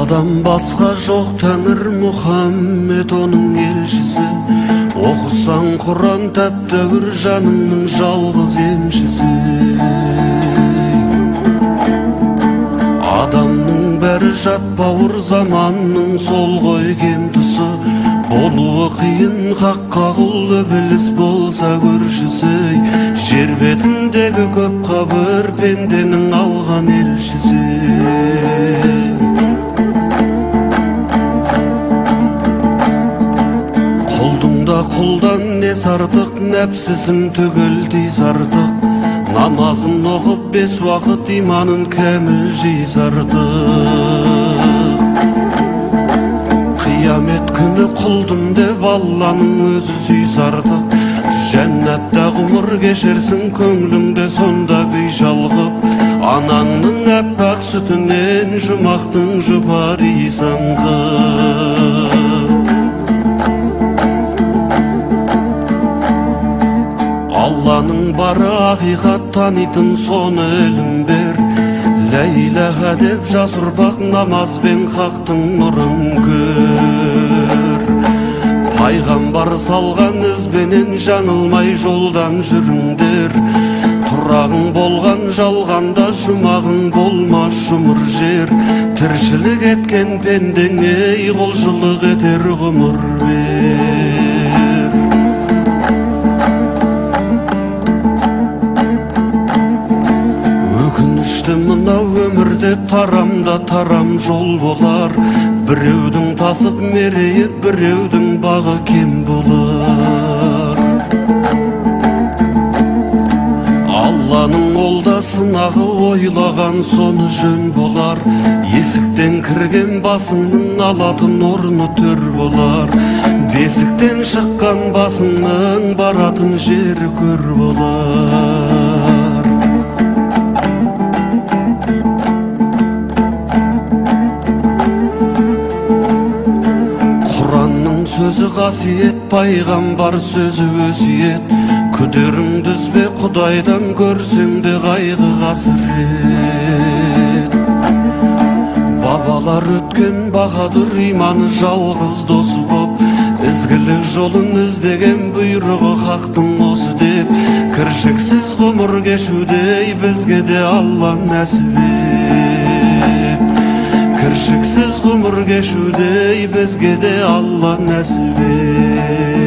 Алладан басқа жоқ Тәңір Мұхаммед оның елшісі. Оқысаң Құран тәп-тәуір жаныңның жалғыз емшісі. Адамның бәрі жат бауыр заманның сол ғой кем тұсы. Болуы қиын хаққа құл ібіліс болса көршісі. Жер бетіндегі көп қабір пенденің алған елшісі. Құлдыңда құлдан нес артық, нәпсісің түгел тиз артық. Намазын оқып 5 уақыт иманын кәміл жиз артық. Қиямет күні құлдым деп Алланың өзі сүйс артық. Жәннатта ғұмыр кешерсің, көңліңде сонда күй шалғып. Анаңның әппақ сүтінен жұмақтың жұпар иіс аңқып. Алланың бары ақиқат, танитын соны ілім бер. Лә иләһә деп жас ұрпақ намазбен хақтың нұрын көр. Пайғамбар салған ізбенен жаңылмай жолдан жүріңдер. Тұрағың болған жалғанда жұмағың болмас жұмыр жер. Тіршілік еткен пендеңе құлшылық етер ғұмыр бер. Мынау өмірде тарамда тарам жол болар. Біреудің тасып мерейі, біреудің бағы кем болар. Алланың олда сынағы, ойлаған соны жөн болар. Есіктен кірген басыңның алатын орны төр болар. Бесіктен шыққан басыңның баратын жері көр болар. Сөзі қасиет, пайғамбар сөзі өсиет. Күдеріңді үзбе, Құдайдан көрсең де қайғы қасірет. Бабалар өткен баһадүр, иманы жалғыз досы боп. Ізгілік жолын іздеген, бұйрығы хақтың осы деп. Кіршіксіз ғұмыр кешудей бізге де Алла нәсіп ет. Кіршіксіз ғұмыр кешудей бізге де Алла нәсіп ет.